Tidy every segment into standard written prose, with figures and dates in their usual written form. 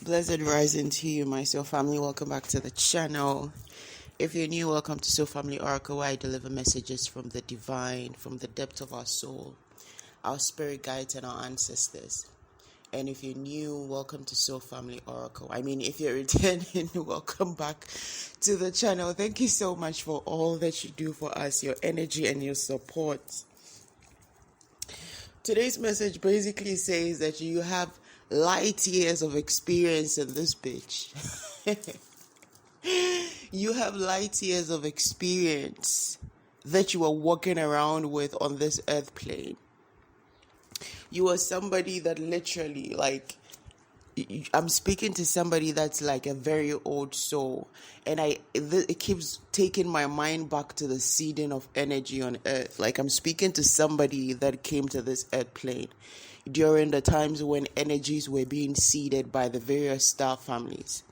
Blessed rising to you, my soul family. Welcome back to the channel. If you're new, welcome to soulfamilyoracle, where I deliver messages from the divine, from the depth of our soul, our spirit guides, and our ancestors. And if you're new, welcome to soulfamilyoracle. If you're returning, welcome back to the channel. Thank you so much for all that you do for us, your energy and your support. Today's message basically says that you have light years of experience in this bitch. You have light years of experience that you are walking around with on this earth plane. You are somebody that literally, I'm speaking to somebody that's like a very old soul, and it keeps taking my mind back to the seeding of energy on earth. Like, I'm speaking to somebody that came to this earth plane during the times when energies were being seeded by the various star families.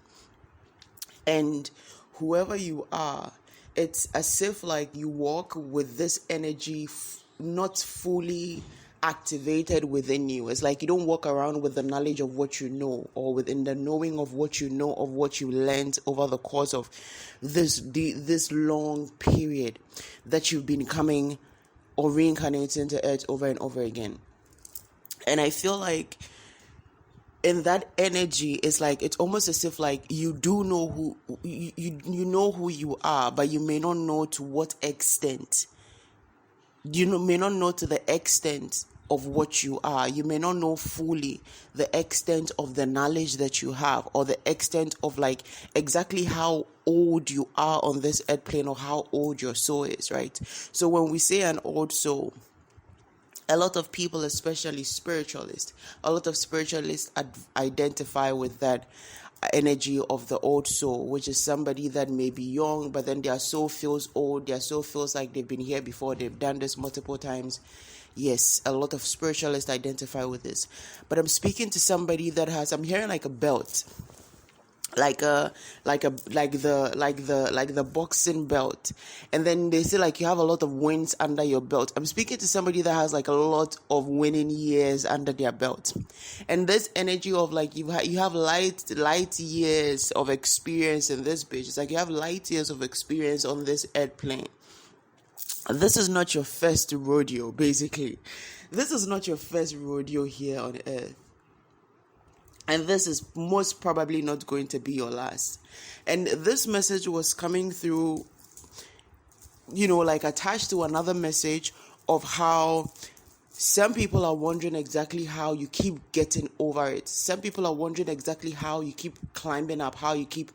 And whoever you are, it's as if like you walk with this energy not fully activated within you. It's like you don't walk around with the knowledge of what you know, or within the knowing of what you know, of what you learned over the course of this long period that you've been coming or reincarnating to earth over and over again. And I feel like in that energy, it's almost as if like you do know who you know who you are, but you may not know to what extent. May not know to the extent of what you are. You may not know fully the extent of the knowledge that you have, or the extent of like exactly how old you are on this earth plane, or how old your soul is, right? So when we say an old soul, a lot of people, especially spiritualists, identify with that energy of the old soul, which is somebody that may be young, but then their soul feels old. Their soul feels like they've been here before. They've done this multiple times. Yes, a lot of spiritualists identify with this. But I'm speaking to somebody that I'm hearing like a belt. Like the boxing belt, and then they say like you have a lot of wins under your belt. I'm speaking to somebody that has like a lot of winning years under their belt, and this energy of like you have light years of experience in this bitch. It's like you have light years of experience on this earth plane. This is not your first rodeo, basically. This is not your first rodeo here on earth. And this is most probably not going to be your last. And this message was coming through, attached to another message of how some people are wondering exactly how you keep getting over it. Some people are wondering exactly how you keep climbing up, how you keep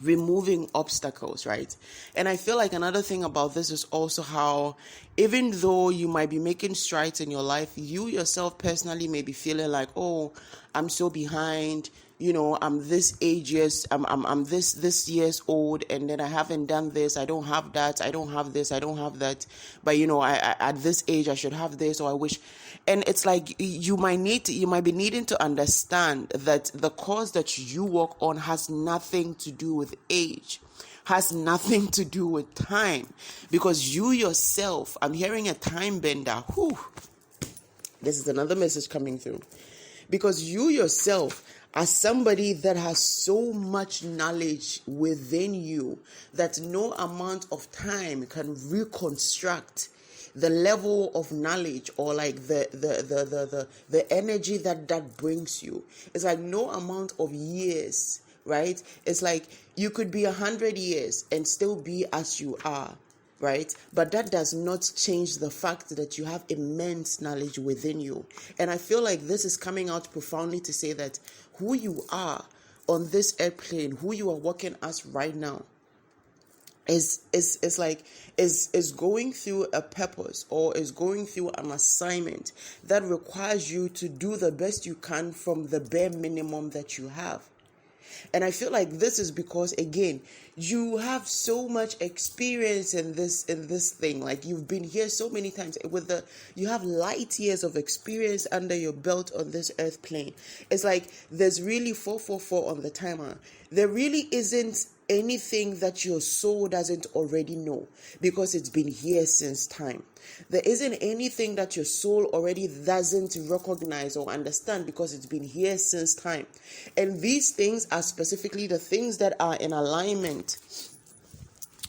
removing obstacles, right? And I feel like another thing about this is also how, even though you might be making strides in your life, you yourself personally may be feeling like, oh, I'm so behind, I'm this age years, I'm this years old, and then I haven't done this, I don't have that, I don't have this, I don't have that, but I at this age I should have this, or I wish. And it's like you might be needing to understand that the course that you walk on has nothing to do with age, has nothing to do with time, because you yourself, I'm hearing a time bender. This is another message coming through, because you yourself are somebody that has so much knowledge within you that no amount of time can reconstruct the level of knowledge, or like the energy that brings you. It's like no amount of years, right? It's like you could be 100 years and still be as you are, right? But that does not change the fact that you have immense knowledge within you. And I feel like this is coming out profoundly to say that who you are on this airplane, who you are walking as right now, is going through a purpose, or is going through an assignment that requires you to do the best you can from the bare minimum that you have. And I feel like this is because, again, you have so much experience in this thing. Like, you've been here so many times you have light years of experience under your belt on this earth plane. It's like there's really 444 on the timer. There really isn't anything that your soul doesn't already know, because it's been here since time. There isn't anything that your soul already doesn't recognize or understand, because it's been here since time. And these things are specifically the things that are in alignment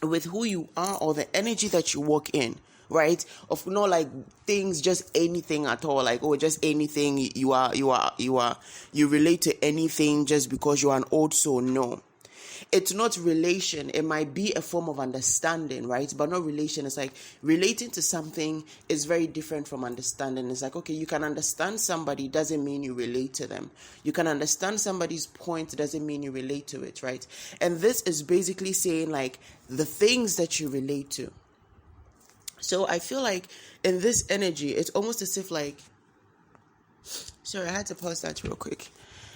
with who you are, or the energy that you walk in, right? Of not like things, just anything at all, like, oh, just anything you relate to anything just because you're an old soul. No, it's not relation. It might be a form of understanding, right? But not relation. It's like relating to something is very different from understanding. It's like, okay, you can understand somebody, doesn't mean you relate to them. You can understand somebody's point, doesn't mean you relate to it, right? And this is basically saying like the things that you relate to. So I feel like in this energy, it's almost as if like, sorry, I had to pause that real quick.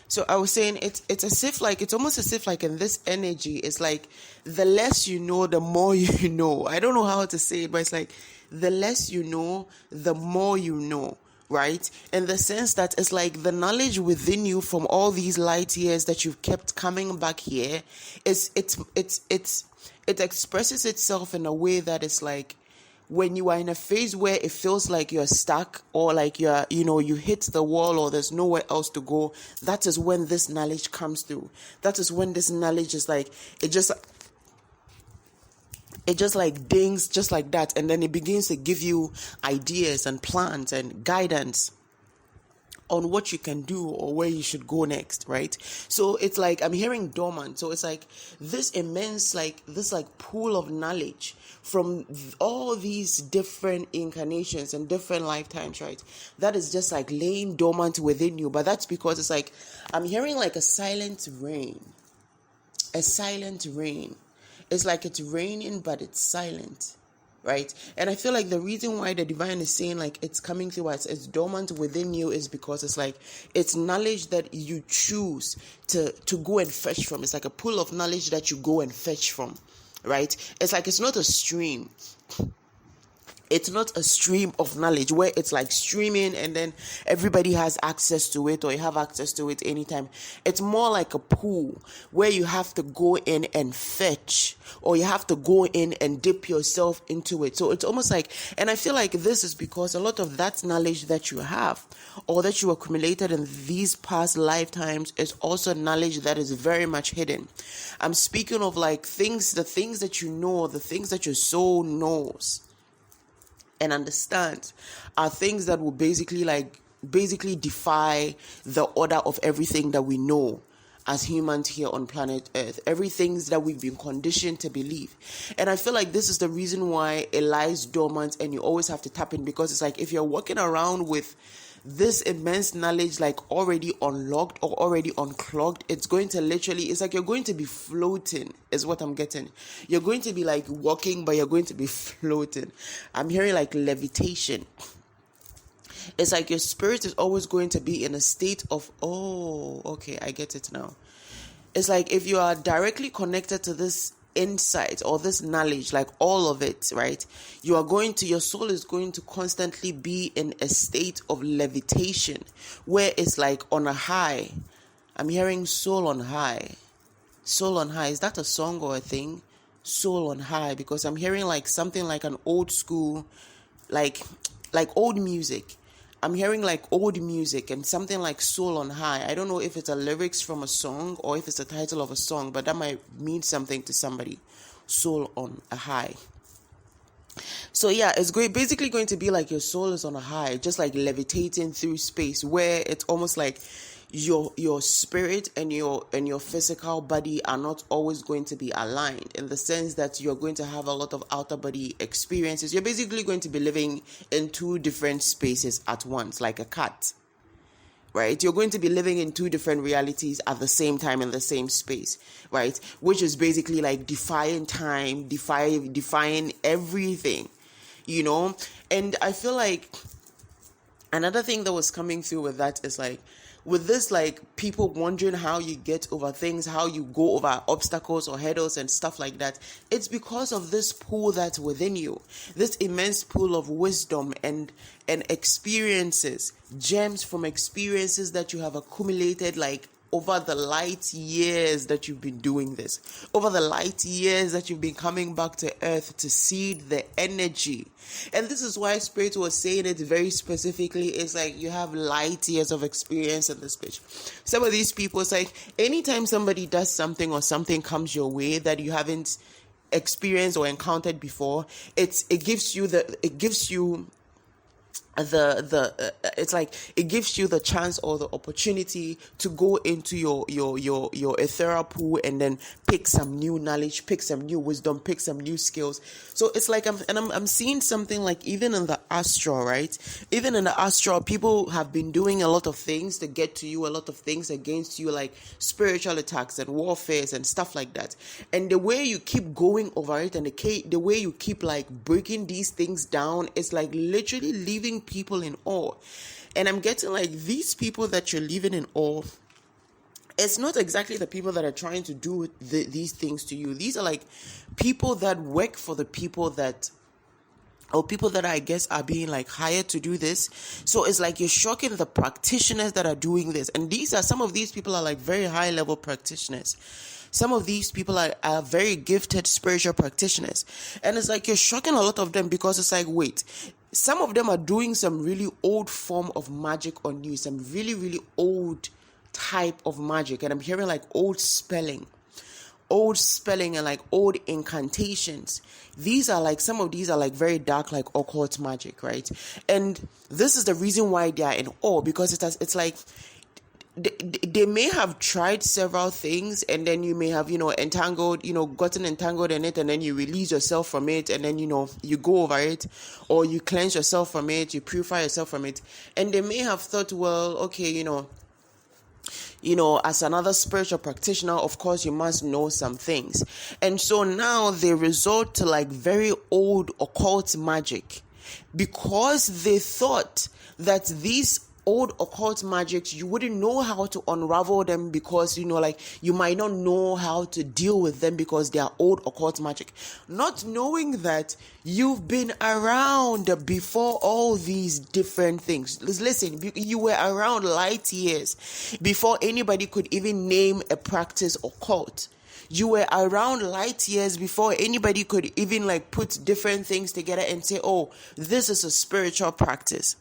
So I was saying it's as if like, it's almost as if like in this energy, it's like the less you know, the more you know. I don't know how to say it, but it's like the less you know, the more you know, right? In the sense that it's like the knowledge within you from all these light years that you've kept coming back here, it expresses itself in a way that it's like, when you are in a phase where it feels like you're stuck, or like you hit the wall, or there's nowhere else to go, that is when this knowledge comes through. That is when this knowledge is like, it just like dings just like that, and then it begins to give you ideas and plans and guidance on what you can do or where you should go next, right? So it's like I'm hearing dormant. So it's like this immense, like this like pool of knowledge from all these different incarnations and different lifetimes, right? That is just like laying dormant within you. But that's because it's like I'm hearing like a silent rain. A silent rain. It's like it's raining, but it's silent. Right? And I feel like the reason why the divine is saying like it's coming through us, it's dormant within you, is because it's like it's knowledge that you choose to go and fetch from. It's like a pool of knowledge that you go and fetch from, right? It's like it's not a stream. It's not a stream of knowledge where it's like streaming and then everybody has access to it, or you have access to it anytime. It's more like a pool where you have to go in and fetch, or you have to go in and dip yourself into it. So it's almost like, and I feel like this is because a lot of that knowledge that you have, or that you accumulated in these past lifetimes, is also knowledge that is very much hidden. I'm speaking of like the things that you know, the things that your soul knows and understand, are things that will basically defy the order of everything that we know as humans here on planet Earth. Everything that we've been conditioned to believe. And I feel like this is the reason why it lies dormant and you always have to tap in, because it's like if you're walking around with this immense knowledge like already unlocked or already unclogged, it's going to literally, it's like you're going to be floating, is what I'm getting. You're going to be like walking, but you're going to be floating. I'm hearing like levitation. It's like your spirit is always going to be in a state of, oh, okay, I get it now. It's like if you are directly connected to this insight or this knowledge, like all of it, right? Your soul is going to constantly be in a state of levitation where it's like on a high. I'm hearing soul on high. Soul on high. Is that a song or a thing? Soul on high, because I'm hearing like something like an old school, like old music. I'm hearing like old music and something like soul on high. I don't know if it's a lyrics from a song or if it's a title of a song, but that might mean something to somebody. Soul on a high. So yeah, it's basically going to be like your soul is on a high, just like levitating through space, where it's almost like your spirit and your physical body are not always going to be aligned, in the sense that you're going to have a lot of outer body experiences. You're basically going to be living in two different spaces at once, like a cat, right? You're going to be living in two different realities at the same time in the same space, right? Which is basically like defying time, defying everything, you know? And I feel like another thing that was coming through with that is like, with this, like people wondering how you get over things, how you go over obstacles or hurdles and stuff like that. It's because of this pool that's within you, this immense pool of wisdom and experiences, gems from experiences that you have accumulated like over the light years that you've been doing this, over the light years that you've been coming back to earth to seed the energy. And this is why Spirit was saying it very specifically. It's like you have light years of experience in this pitch. Some of these people, it's like anytime somebody does something or something comes your way that you haven't experienced or encountered before, it gives you it's like it gives you the chance or the opportunity to go into your ethereal pool and then pick some new knowledge, pick some new wisdom, pick some new skills. So it's like I'm seeing something like even in the astral, right? Even in the astral, people have been doing a lot of things to get to you, a lot of things against you, like spiritual attacks and warfares and stuff like that. And the way you keep going over it and the way you keep like breaking these things down, it's like literally leaving people in awe. And I'm getting like these people that you're leaving in awe, it's not exactly the people that are trying to do these things to you. These are like people that work for the people that, or people that I guess are being like hired to do this. So it's like you're shocking the practitioners that are doing this. And some of these people are like very high level practitioners. Some of these people are very gifted spiritual practitioners. And it's like you're shocking a lot of them because it's like, wait, some of them are doing some really old form of magic on you, some really, really old type of magic. And I'm hearing like old spelling and like old incantations. Some of these are like very dark, like occult magic, right? And this is the reason why they are in awe, because it's like they may have tried several things, and then you may have, gotten entangled in it, and then you release yourself from it, and then, you go over it, or you cleanse yourself from it, you purify yourself from it. And they may have thought, well, okay, as another spiritual practitioner, of course, you must know some things. And so now they resort to like very old occult magic because they thought that these old occult magics, you wouldn't know how to unravel them because, you might not know how to deal with them because they are old occult magic. Not knowing that you've been around before all these different things. Listen, you were around light years before anybody could even name a practice occult. You were around light years before anybody could even like put different things together and say, oh, this is a spiritual practice.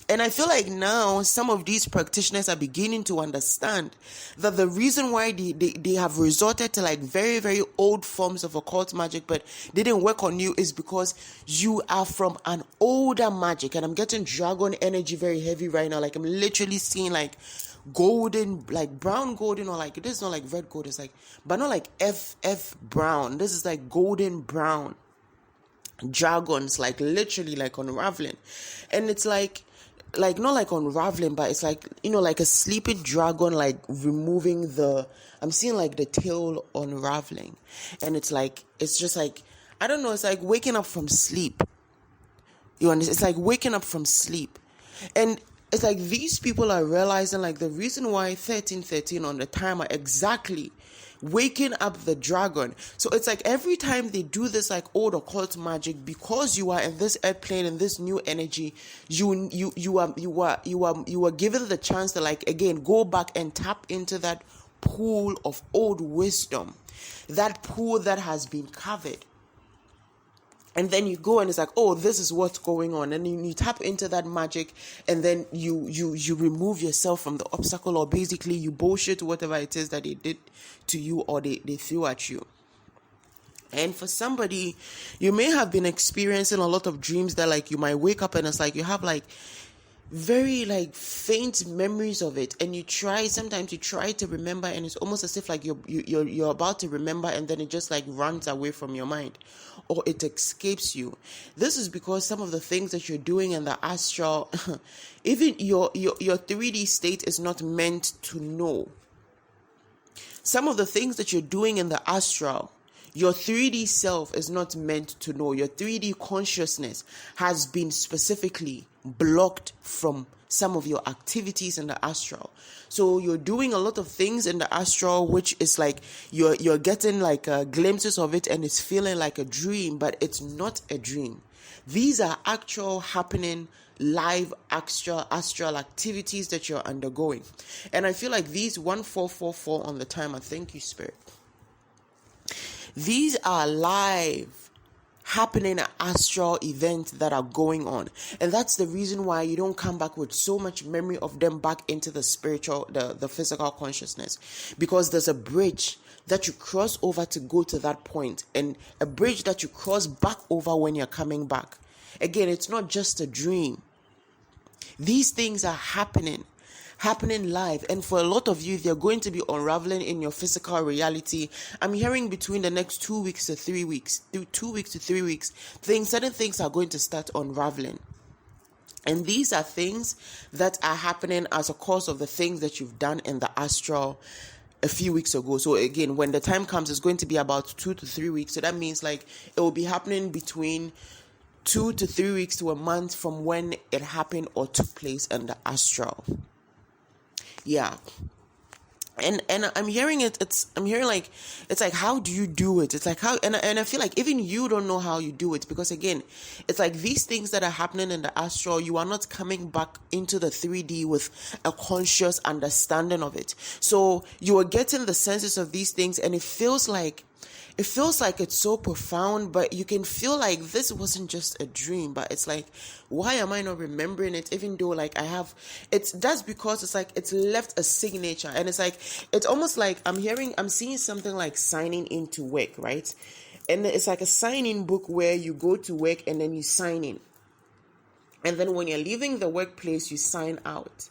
And I feel like now some of these practitioners are beginning to understand that the reason why they have resorted to like very, very old forms of occult magic, but they didn't work on you, is because you are from an older magic. And I'm getting dragon energy very heavy right now. Like I'm literally seeing like golden, like brown golden, or like, this is not like red gold. It's like, but not like FF brown. This is like golden brown dragons, like literally like unraveling. And it's like not like unraveling, but it's like, like a sleeping dragon, like removing I'm seeing like the tail unraveling. And it's just like, I don't know, it's like waking up from sleep. You understand? It's like waking up from sleep. And it's like these people are realizing like the reason why 1313 on the timer exactly waking up the dragon. So it's like every time they do this like old occult magic, because you are in this earth plane, in this new energy, you are given the chance to like again go back and tap into that pool of old wisdom, that pool that has been covered. And then you go and it's like, oh, this is what's going on. And you tap into that magic, and then you remove yourself from the obstacle, or basically you bullshit whatever it is that they did to you or they threw at you. And for somebody, you may have been experiencing a lot of dreams that like you might wake up and it's like you have like very like faint memories of it, and sometimes you try to remember, and it's almost as if like you're about to remember, and then it just like runs away from your mind, or it escapes you. This is because some of the things that you're doing in the astral, even your 3D state is not meant to know. Some of the things that you're doing in the astral, Your 3D self is not meant to know. Your 3D consciousness has been specifically blocked from some of your activities in the astral. So you're doing a lot of things in the astral, which is like you're getting like glimpses of it, and it's feeling like a dream, but it's not a dream. These are actual happening live astral activities that you're undergoing. And I feel like these 1444 on the timer, thank you, Spirit. These are live happening astral events that are going on, and that's the reason why you don't come back with so much memory of them back into the spiritual, the physical consciousness, because there's a bridge that you cross over to go to that point, and a bridge that you cross back over when you're coming back. Again, it's not just a dream. These things are happening live, and for a lot of you, they're going to be unraveling in your physical reality. I'm hearing between the next 2 weeks to 3 weeks, certain things are going to start unraveling. And these are things that are happening as a cause of the things that you've done in the astral a few weeks ago. So again, when the time comes, it's going to be about 2 to 3 weeks. So that means like it will be happening between 2 to 3 weeks to a month from when it happened or took place in the astral. Yeah. And I'm hearing it's like, how do you do it? It's like how, and I feel like even you don't know how you do it, because again, it's like these things that are happening in the astral, you are not coming back into the 3D with a conscious understanding of it. So you are getting the senses of these things, and it feels like it's so profound, but you can feel like this wasn't just a dream, but it's like, why am I not remembering it? Even though like that's because it's like, it's left a signature, and it's like, it's almost like I'm seeing something like signing into work, right? And it's like a sign-in book where you go to work and then you sign in. And then when you're leaving the workplace, you sign out.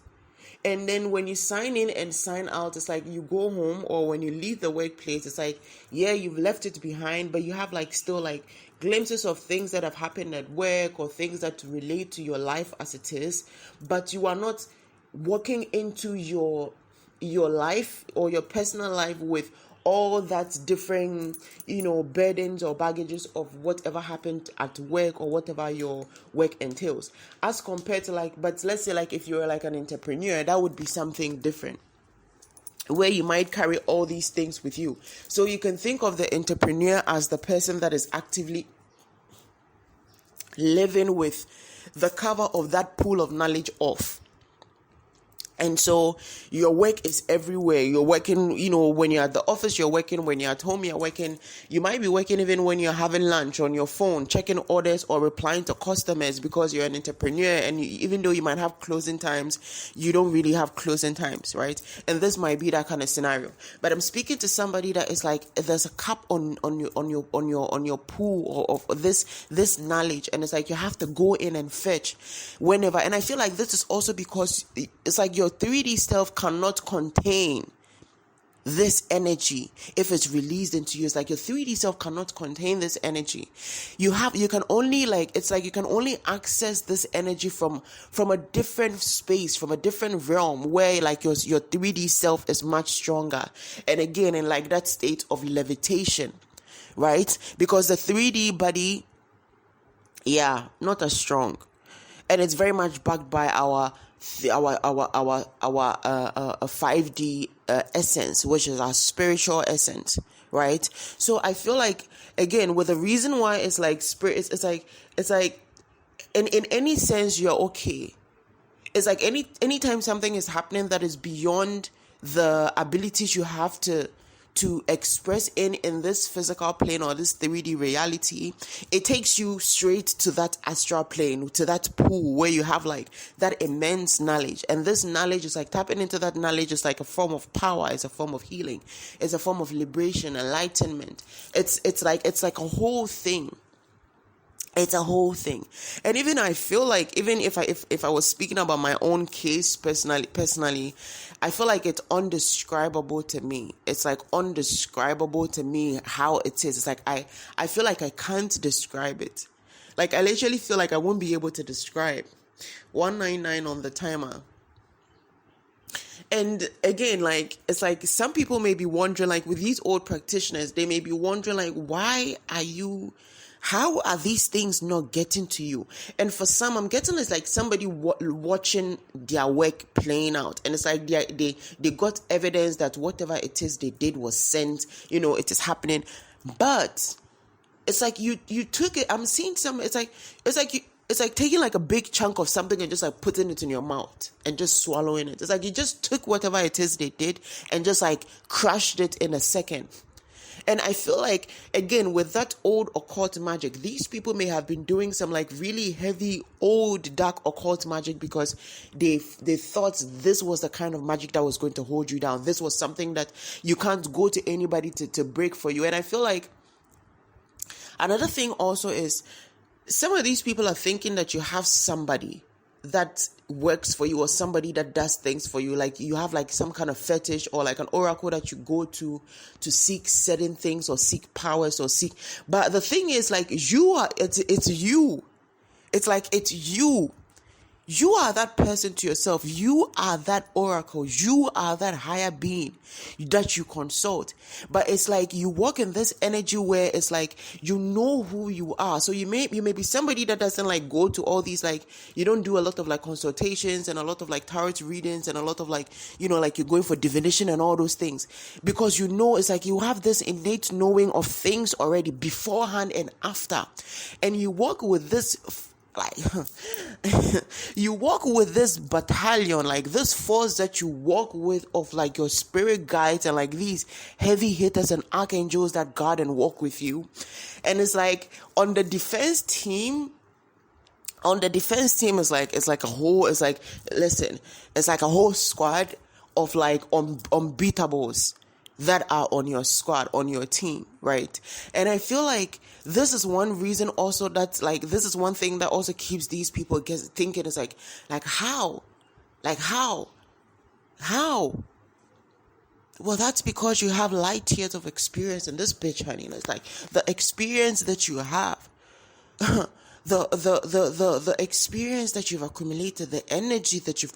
And then when you sign in and sign out, it's like you go home, or when you leave the workplace, it's like, yeah, you've left it behind, but you have like still like glimpses of things that have happened at work or things that relate to your life as it is, but you are not walking into your life or your personal life with all that different, burdens or baggages of whatever happened at work or whatever your work entails, as compared to like, but let's say like if you're like an entrepreneur, that would be something different, where you might carry all these things with you. So you can think of the entrepreneur as the person that is actively living with the cover of that pool of knowledge off. And so your work is everywhere. You're working, when you're at the office, you're working. When you're at home, you're working. You might be working even when you're having lunch on your phone, checking orders or replying to customers, because you're an entrepreneur. And even though you might have closing times, you don't really have closing times, right? And this might be that kind of scenario. But I'm speaking to somebody that is like, there's a cap on your pool of this knowledge, and it's like you have to go in and fetch whenever. And I feel like this is also because it's like your 3D self cannot contain this energy if it's released into you. It's like your 3D self cannot contain this energy. You can only access this energy from a different space, from a different realm, where like your 3D self is much stronger. And again, in like that state of levitation, right? Because the 3D body, not as strong, and it's very much backed by our 5D essence, which is our spiritual essence, right? So I feel like, again, with the reason why it's like spirit, it's like in any sense you're okay. It's like anytime something is happening that is beyond the abilities you have to express in this physical plane or this 3D reality, it takes you straight to that astral plane, to that pool where you have like that immense knowledge. And this knowledge is like, tapping into that knowledge is like a form of power, it's a form of healing, it's a form of liberation, enlightenment. It's like a whole thing. It's a whole thing. And even I feel like, even if I was speaking about my own case personally, I feel like it's undescribable to me. It's like undescribable to me how it is. It's like I feel like I can't describe it. Like I literally feel like I won't be able to describe. 199 on the timer. And again, like, it's like some people may be wondering, like, with these old practitioners, they may be wondering, like, how are these things not getting to you? And for some, I'm getting it's like somebody watching their work playing out, and it's like they got evidence that whatever it is they did was sent, it is happening. But it's like you took it. I'm seeing some. It's like taking like a big chunk of something and just like putting it in your mouth and just swallowing it. It's like you just took whatever it is they did and just like crushed it in a second. And I feel like, again, with that old occult magic, these people may have been doing some like really heavy, old, dark occult magic because they thought this was the kind of magic that was going to hold you down. This was something that you can't go to anybody to break for you. And I feel like another thing also is some of these people are thinking that you have somebody that works for you or somebody that does things for you, like you have like some kind of fetish or like an oracle that you go to seek certain things or seek powers or seek. But the thing is, like, it's you. It's like it's you. You are that person to yourself. You are that oracle. You are that higher being that you consult. But it's like you walk in this energy where it's like you know who you are. So you may be somebody that doesn't like go to all these, like, you don't do a lot of like consultations and a lot of like tarot readings and a lot of like, like you're going for divination and all those things, because it's like you have this innate knowing of things already beforehand and after, and you walk with this. Like, you walk with this battalion, like this force that you walk with of like your spirit guides and like these heavy hitters and archangels that guard and walk with you. And it's like on the defense team, it's like a whole squad of like unbeatables that are on your squad, on your team, right? And I feel like this is one reason also that's like, this is one thing that also keeps these people thinking, it's like how? Well, that's because you have light years of experience in this bitch, honey. It's like the experience that you have, the experience that you've accumulated, the energy that you've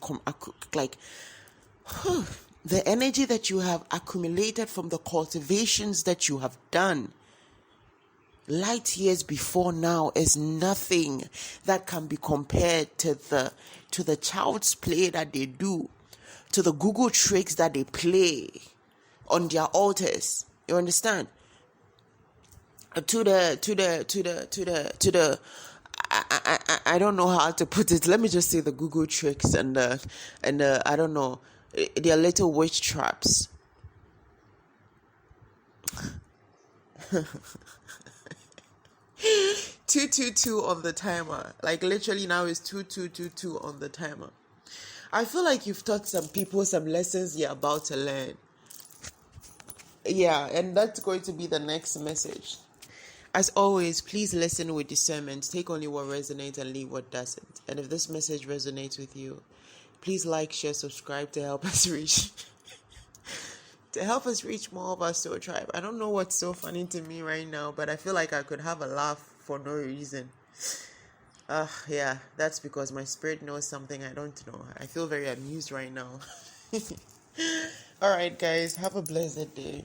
the energy that you have accumulated from the cultivations that you have done light years before now is nothing that can be compared to the child's play that they do, to the Google tricks that they play on their altars. You understand? To the I don't know how to put it. Let me just say the Google tricks and I don't know, their little witch traps. 222 on the timer. Like literally now is 2222 on the timer. I feel like you've taught some people some lessons you're about to learn. Yeah, and that's going to be the next message. As always, please listen with discernment. Take only what resonates and leave what doesn't. And if this message resonates with you, please like, share, subscribe to help us reach more of our soul tribe. I don't know what's so funny to me right now, but I feel like I could have a laugh for no reason. Yeah, that's because my spirit knows something I don't know. I feel very amused right now. All right, guys, have a blessed day.